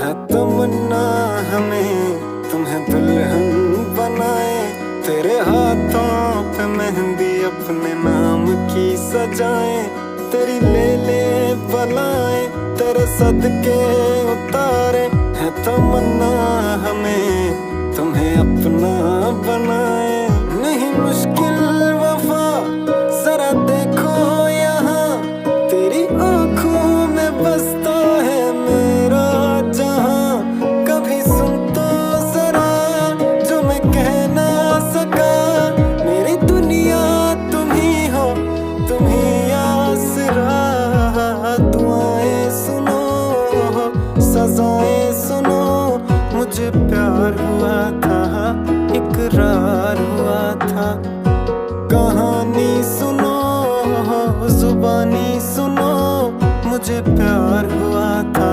है तमन्ना हमें तुम्हें दुल्हन बनाए, तेरे हाथों पे मेहंदी अपने नाम की सजाए, तेरी ले बलाए तेरे सदके उतारे, है तमन्ना हमें तुम्हें अपना बनाए। नहीं मुश्किल वफा जरा देखो यहाँ, तेरी आंखों में बसता है मेरा जहां, कभी सुन तो जरा जो मैं कह ना सका, मेरी दुनिया तुम ही हो, तुम ही आसरा, दुआएं सुनो सजाएं सुनो, मुझे प्यार हुआ था इकरार हुआ था, कहानी सुनो जुबानी सुनो, मुझे प्यार हुआ था